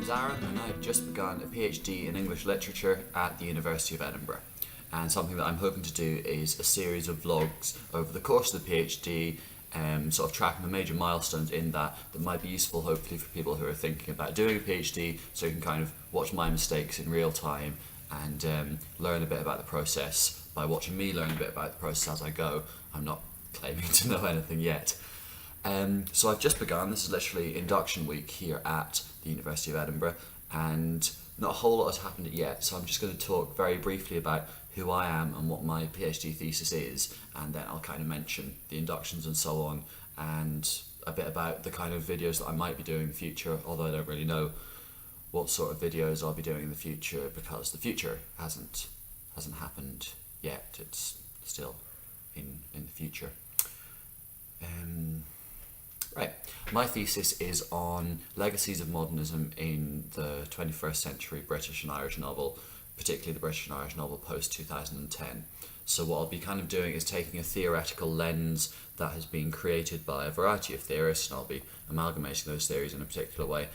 name's Aran and I've just begun a PhD in English literature at the University of Edinburgh. And something that I'm hoping to do is a series of vlogs over the course of the PhD, sort of tracking the major milestones in that might be useful hopefully for people who are thinking about doing a PhD, so you can kind of watch my mistakes in real time and learn a bit about the process by watching me learn a bit about the process as I go. I'm not claiming to know anything yet. So I've just begun. This is literally induction week here at the University of Edinburgh, and not a whole lot has happened yet, so I'm just going to talk very briefly about who I am and what my PhD thesis is, and then I'll kind of mention the inductions and so on, and a bit about the kind of videos that I might be doing in the future, although I don't really know what sort of videos I'll be doing in the future because the future hasn't happened yet. It's still in the future. Right, my thesis is on legacies of modernism in the 21st century British and Irish novel, particularly the British and Irish novel post-2010. So what I'll be kind of doing is taking a theoretical lens that has been created by a variety of theorists, and I'll be amalgamating those theories in a particular way,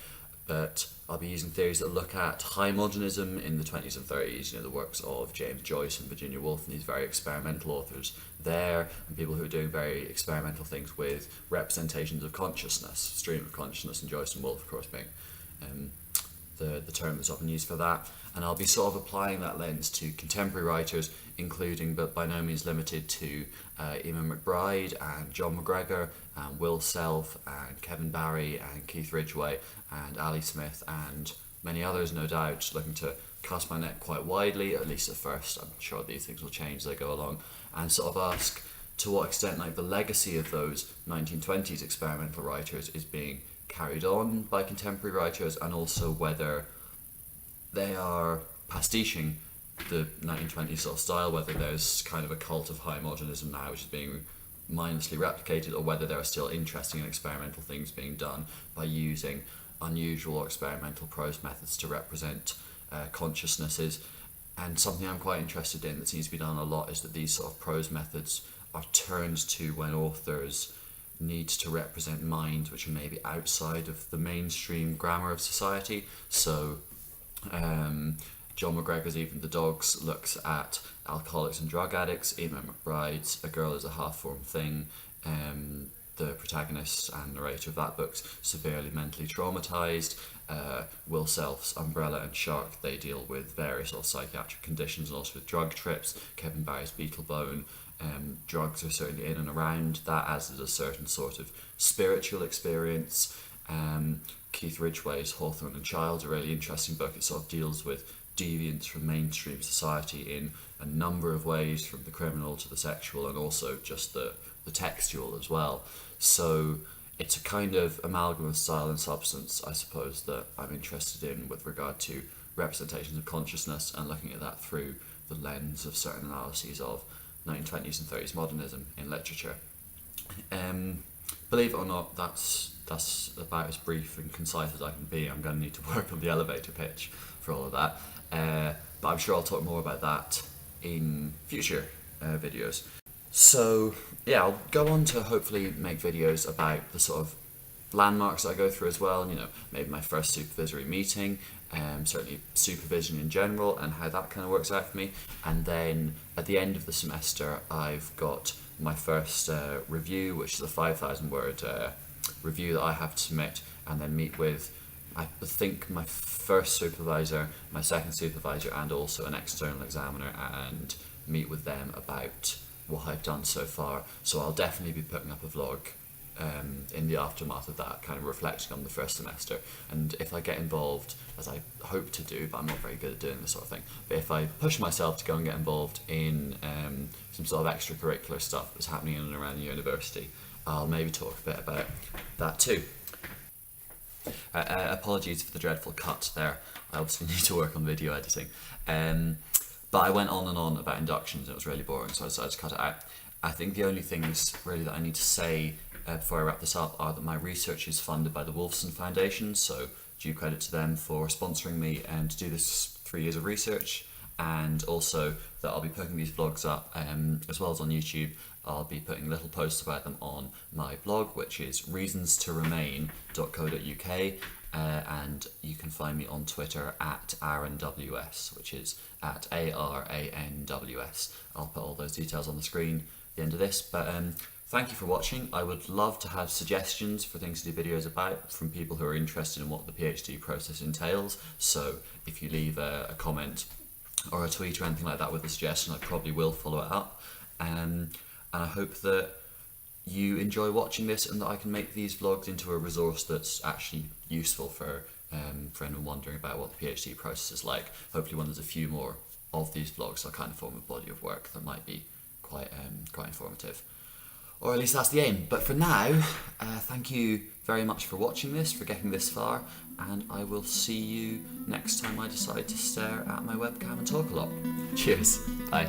but I'll be using theories that look at high modernism in the 20s and 30s, the works of James Joyce and Virginia Woolf and these very experimental authors there, and people who are doing very experimental things with representations of consciousness, stream of consciousness, and Joyce and Woolf of course being the term that's often used for that. And I'll be sort of applying that lens to contemporary writers, including but by no means limited to Eamon McBride and John McGregor and Will Self and Kevin Barry and Keith Ridgway and Ali Smith and many others, no doubt, looking to cast my net quite widely, at least at first. I'm sure these things will change as they go along, and sort of ask to what extent the legacy of those 1920s experimental writers is being carried on by contemporary writers, and also whether they are pastiching the 1920s sort of style, whether there's kind of a cult of high modernism now which is being mindlessly replicated, or whether there are still interesting and experimental things being done by using unusual or experimental prose methods to represent consciousnesses. And something I'm quite interested in that seems to be done a lot is that these sort of prose methods are turned to when authors need to represent minds which are maybe outside of the mainstream grammar of society. So John McGregor's Even the Dogs looks at alcoholics and drug addicts. Eamon McBride's A Girl is a Half-Formed Thing, the protagonist and narrator of that book's severely mentally traumatised. Will Self's Umbrella and Shark, they deal with various sort of psychiatric conditions and also with drug trips. Kevin Barry's Beetlebone, drugs are certainly in and around that, as is a certain sort of spiritual experience. Keith Ridgway's Hawthorne and Child, a really interesting book. It sort of deals with deviance from mainstream society in a number of ways, from the criminal to the sexual, and also just the textual as well. So it's a kind of amalgam of style and substance, I suppose, that I'm interested in with regard to representations of consciousness and looking at that through the lens of certain analyses of 1920s and 30s modernism in literature. Believe it or not, that's about as brief and concise as I can be. I'm going to need to work on the elevator pitch for all of that, but I'm sure I'll talk more about that in future videos. So yeah, I'll go on to hopefully make videos about the sort of landmarks I go through as well, maybe my first supervisory meeting, certainly supervision in general and how that kind of works out for me. And then at the end of the semester I've got my first review, which is a 5,000 word review that I have to submit, and then meet with, I think, my first supervisor, my second supervisor, and also an external examiner, and meet with them about what I've done so far. So I'll definitely be putting up a vlog in the aftermath of that, kind of reflecting on the first semester. And if I get involved, as I hope to do, but I'm not very good at doing this sort of thing, but if I push myself to go and get involved in some sort of extracurricular stuff that's happening in and around the university, I'll maybe talk a bit about that too. Apologies for the dreadful cut there. I obviously need to work on video editing. But I went on and on about inductions, and it was really boring, so I decided to cut it out. I think the only things really that I need to say before I wrap this up are that my research is funded by the Wolfson Foundation, so due credit to them for sponsoring me and to do this 3 years of research, and also that I'll be putting these vlogs up as well as on YouTube. I'll be putting little posts about them on my blog, which is reasonstoremain.co.uk, and you can find me on Twitter at AranWS, which is at ARANWS. I'll put all those details on the screen at the end of this, but thank you for watching. I would love to have suggestions for things to do videos about from people who are interested in what the PhD process entails. So if you leave a comment or a tweet or anything like that with a suggestion, I probably will follow it up. And I hope that you enjoy watching this and that I can make these vlogs into a resource that's actually useful for anyone wondering about what the PhD process is like. Hopefully when there's a few more of these vlogs, I'll kind of form a body of work that might be quite informative. Or at least that's the aim. But for now, thank you very much for watching this, for getting this far, and I will see you next time I decide to stare at my webcam and talk a lot. Cheers. Bye.